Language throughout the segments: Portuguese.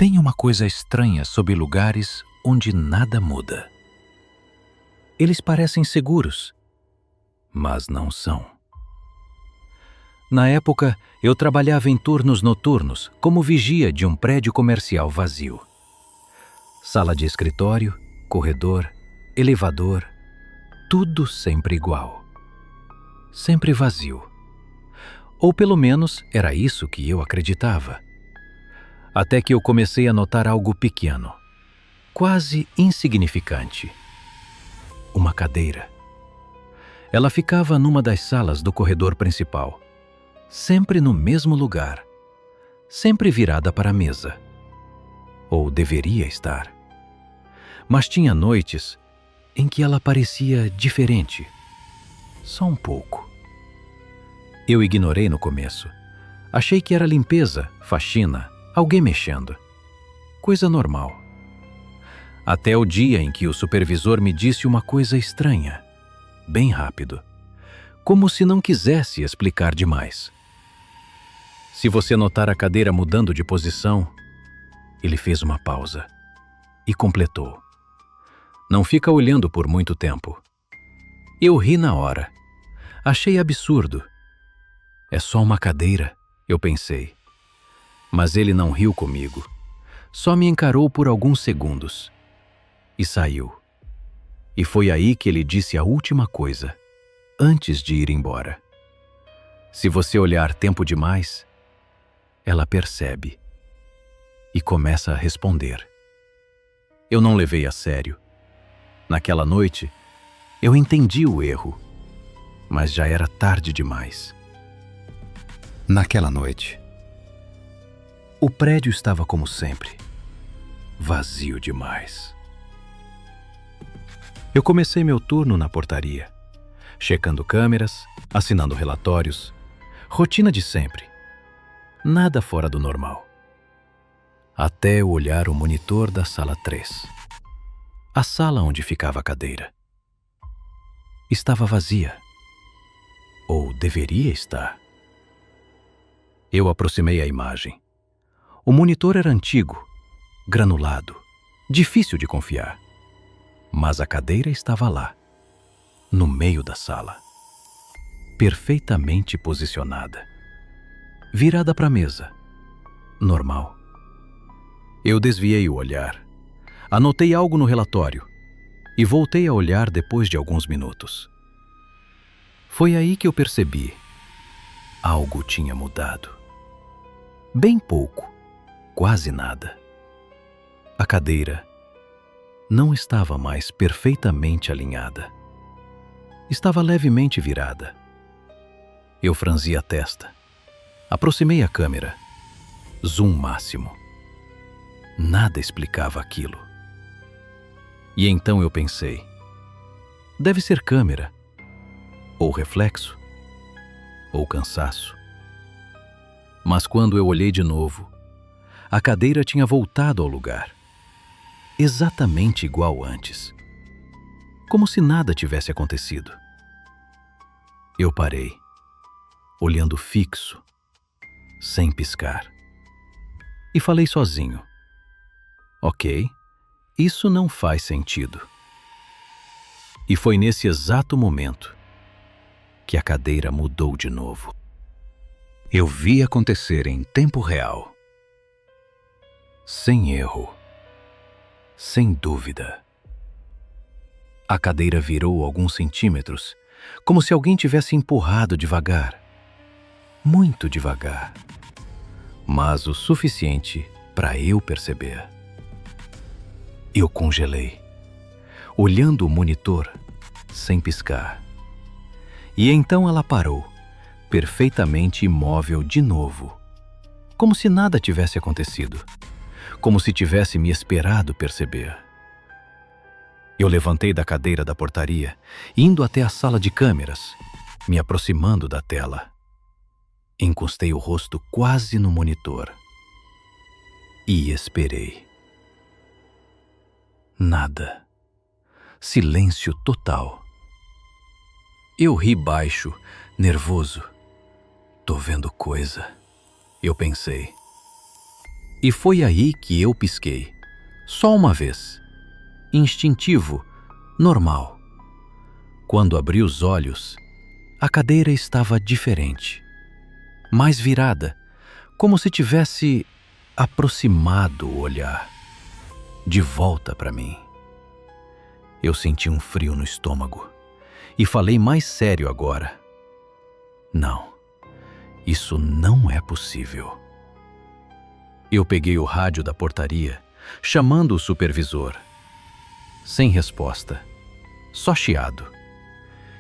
Tem uma coisa estranha sobre lugares onde nada muda. Eles parecem seguros, mas não são. Na época, eu trabalhava em turnos noturnos como vigia de um prédio comercial vazio. Sala de escritório, corredor, elevador, tudo sempre igual. Sempre vazio. Ou pelo menos era isso que eu acreditava. Até que eu comecei a notar algo pequeno, quase insignificante. Uma cadeira. Ela ficava numa das salas do corredor principal, sempre no mesmo lugar, sempre virada para a mesa. Ou deveria estar. Mas tinha noites em que ela parecia diferente. Só um pouco. Eu ignorei no começo. Achei que era limpeza, faxina, alguém mexendo. Coisa normal. Até o dia em que o supervisor me disse uma coisa estranha, bem rápido, como se não quisesse explicar demais. Se você notar a cadeira mudando de posição, ele fez uma pausa e completou. Não fica olhando por muito tempo. Eu ri na hora. Achei absurdo. É só uma cadeira, eu pensei. Mas ele não riu comigo. Só me encarou por alguns segundos. E saiu. E foi aí que ele disse a última coisa, antes de ir embora. Se você olhar tempo demais, ela percebe. E começa a responder. Eu não levei a sério. Naquela noite, eu entendi o erro. Mas já era tarde demais. Naquela noite, o prédio estava como sempre, vazio demais. Eu comecei meu turno na portaria, checando câmeras, assinando relatórios, rotina de sempre, nada fora do normal. Até eu olhar o monitor da sala 3, a sala onde ficava a cadeira. Estava vazia, ou deveria estar. Eu aproximei a imagem. O monitor era antigo, granulado, difícil de confiar. Mas a cadeira estava lá, no meio da sala, perfeitamente posicionada, virada para a mesa, normal. Eu desviei o olhar, anotei algo no relatório e voltei a olhar depois de alguns minutos. Foi aí que eu percebi, algo tinha mudado. Bem pouco. Quase nada. A cadeira não estava mais perfeitamente alinhada. Estava levemente virada. Eu franzi a testa. Aproximei a câmera. Zoom máximo. Nada explicava aquilo. E então eu pensei, deve ser câmera, ou reflexo, ou cansaço. Mas quando eu olhei de novo, a cadeira tinha voltado ao lugar, exatamente igual antes, como se nada tivesse acontecido. Eu parei, olhando fixo, sem piscar, e falei sozinho: ok, isso não faz sentido. E foi nesse exato momento que a cadeira mudou de novo. Eu vi acontecer em tempo real. Sem erro. Sem dúvida. A cadeira virou alguns centímetros, como se alguém tivesse empurrado devagar. Muito devagar. Mas o suficiente para eu perceber. Eu congelei, olhando o monitor, sem piscar. E então ela parou, perfeitamente imóvel de novo, como se nada tivesse acontecido, como se tivesse me esperado perceber. Eu levantei da cadeira da portaria, indo até a sala de câmeras, me aproximando da tela. Encostei o rosto quase no monitor e esperei. Nada. Silêncio total. Eu ri baixo, nervoso. Tô vendo coisa, eu pensei. E foi aí que eu pisquei. Só uma vez. Instintivo, normal. Quando abri os olhos, a cadeira estava diferente. Mais virada, como se tivesse aproximado o olhar, de volta para mim. Eu senti um frio no estômago e falei mais sério agora. Não, isso não é possível. Eu peguei o rádio da portaria, chamando o supervisor. Sem resposta, só chiado.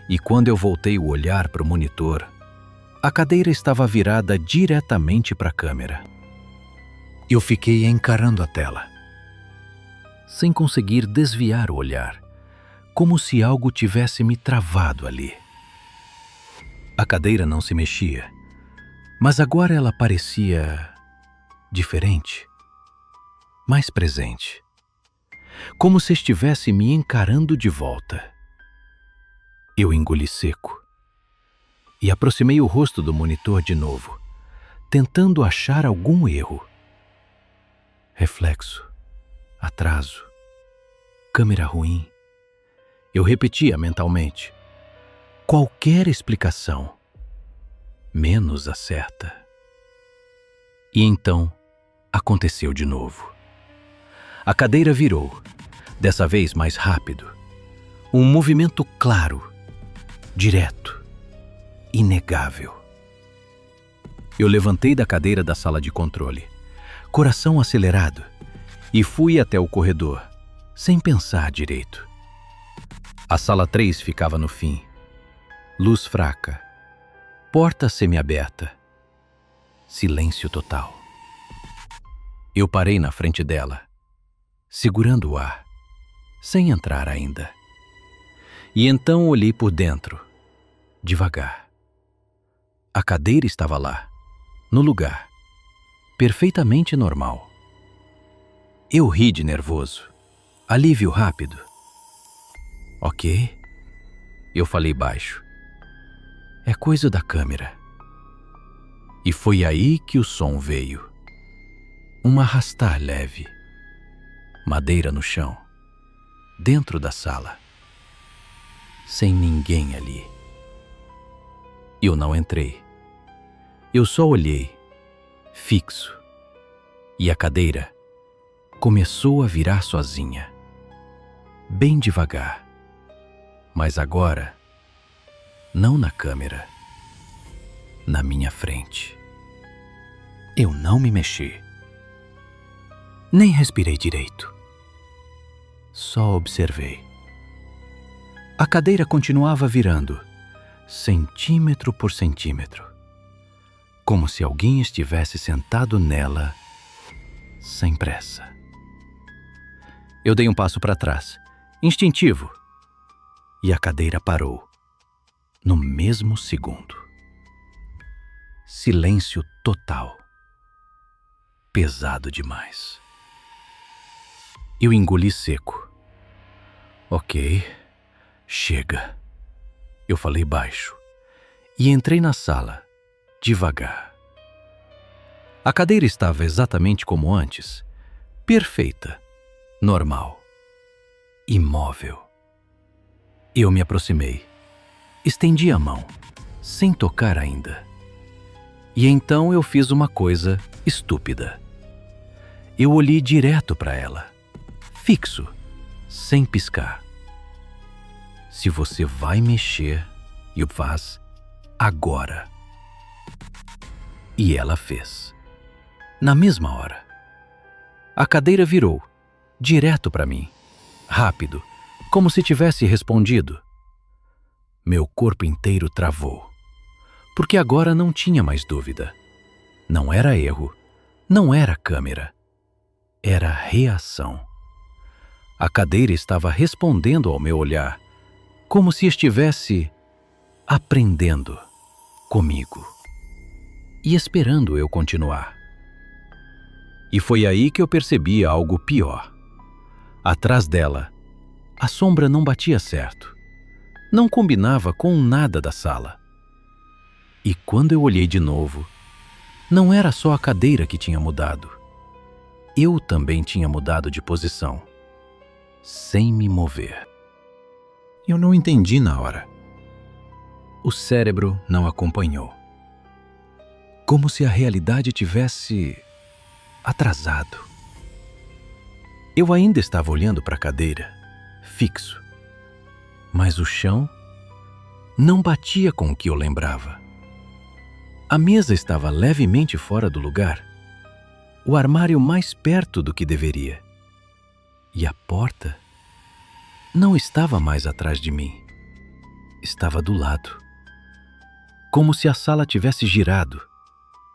E quando eu voltei o olhar para o monitor, a cadeira estava virada diretamente para a câmera. Eu fiquei encarando a tela, sem conseguir desviar o olhar, como se algo tivesse me travado ali. A cadeira não se mexia, mas agora ela parecia diferente, mais presente, como se estivesse me encarando de volta. Eu engoli seco e aproximei o rosto do monitor de novo, tentando achar algum erro. Reflexo, atraso, câmera ruim. Eu repetia mentalmente. Qualquer explicação, menos a certa. E então, aconteceu de novo. A cadeira virou, dessa vez mais rápido. Um movimento claro, direto, inegável. Eu levantei da cadeira da sala de controle, coração acelerado, e fui até o corredor, sem pensar direito. A sala 3 ficava no fim. Luz fraca, porta semiaberta, silêncio total. Eu parei na frente dela, segurando o ar, sem entrar ainda. E então olhei por dentro, devagar. A cadeira estava lá, no lugar, perfeitamente normal. Eu ri de nervoso, alívio rápido. Ok, eu falei baixo. É coisa da câmera. E foi aí que o som veio. Um arrastar leve. Madeira no chão. Dentro da sala. Sem ninguém ali. Eu não entrei. Eu só olhei, fixo. E a cadeira começou a virar sozinha. Bem devagar. Mas agora, não na câmera, na minha frente. Eu não me mexi. Nem respirei direito. Só observei. A cadeira continuava virando, centímetro por centímetro, como se alguém estivesse sentado nela, sem pressa. Eu dei um passo para trás, instintivo, e a cadeira parou, no mesmo segundo. Silêncio total. Pesado demais. Eu engoli seco. Ok, chega. Eu falei baixo e entrei na sala, devagar. A cadeira estava exatamente como antes, perfeita, normal, imóvel. Eu me aproximei, estendi a mão, sem tocar ainda. E então eu fiz uma coisa estúpida. Eu olhei direto para ela, fixo, sem piscar. Se você vai mexer, e o faz agora. E ela fez. Na mesma hora. A cadeira virou, direto para mim, rápido, como se tivesse respondido. Meu corpo inteiro travou, porque agora não tinha mais dúvida. Não era erro, não era câmera, era reação. A cadeira estava respondendo ao meu olhar, como se estivesse aprendendo comigo e esperando eu continuar. E foi aí que eu percebi algo pior. Atrás dela, a sombra não batia certo. Não combinava com nada da sala. E quando eu olhei de novo, não era só a cadeira que tinha mudado. eu também tinha mudado de posição, sem me mover. Eu não entendi na hora. O cérebro não acompanhou. Como se a realidade tivesse atrasado. Eu ainda estava olhando para a cadeira, fixo, mas o chão não batia com o que eu lembrava. A mesa estava levemente fora do lugar, o armário mais perto do que deveria, e a porta não estava mais atrás de mim, estava do lado, como se a sala tivesse girado,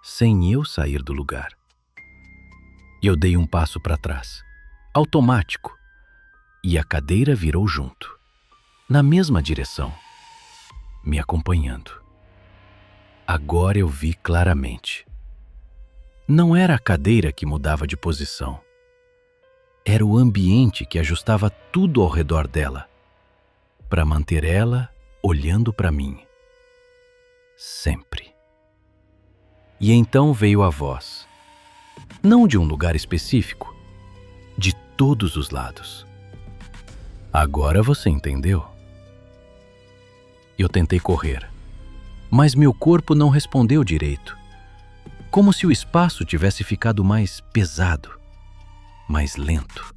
sem eu sair do lugar. Eu dei um passo para trás, automático, e a cadeira virou junto, na mesma direção, me acompanhando. Agora eu vi claramente. Não era a cadeira que mudava de posição. Era o ambiente que ajustava tudo ao redor dela, para manter ela olhando para mim. Sempre. E então veio a voz, não de um lugar específico, de todos os lados. Agora você entendeu? Eu tentei correr, mas meu corpo não respondeu direito, como se o espaço tivesse ficado mais pesado, mais lento.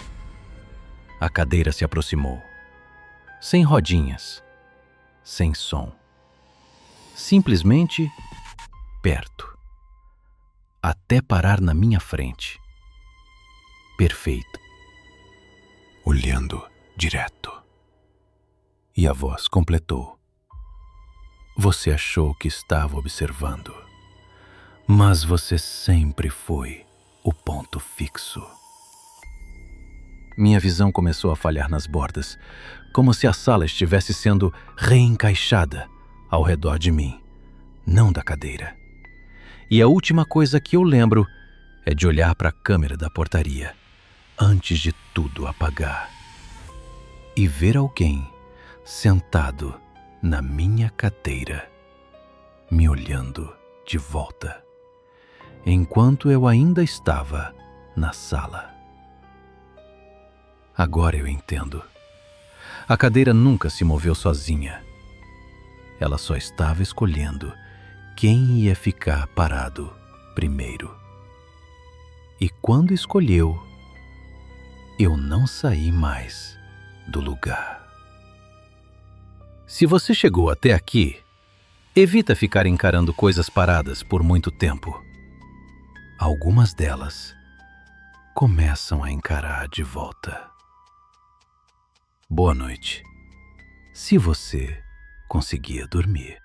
A cadeira se aproximou, sem rodinhas, sem som, simplesmente perto, até parar na minha frente. Perfeito. Olhando direto. E a voz completou. Você achou que estava observando, mas você sempre foi o ponto fixo. Minha visão começou a falhar nas bordas, como se a sala estivesse sendo reencaixada ao redor de mim, não da cadeira. E a última coisa que eu lembro é de olhar para a câmera da portaria, antes de tudo apagar, e ver alguém sentado na minha cadeira, me olhando de volta, enquanto eu ainda estava na sala. Agora eu entendo. A cadeira nunca se moveu sozinha. Ela só estava escolhendo quem ia ficar parado primeiro. E quando escolheu, eu não saí mais do lugar. Se você chegou até aqui, evita ficar encarando coisas paradas por muito tempo. Algumas delas começam a encarar de volta. Boa noite, se você conseguia dormir.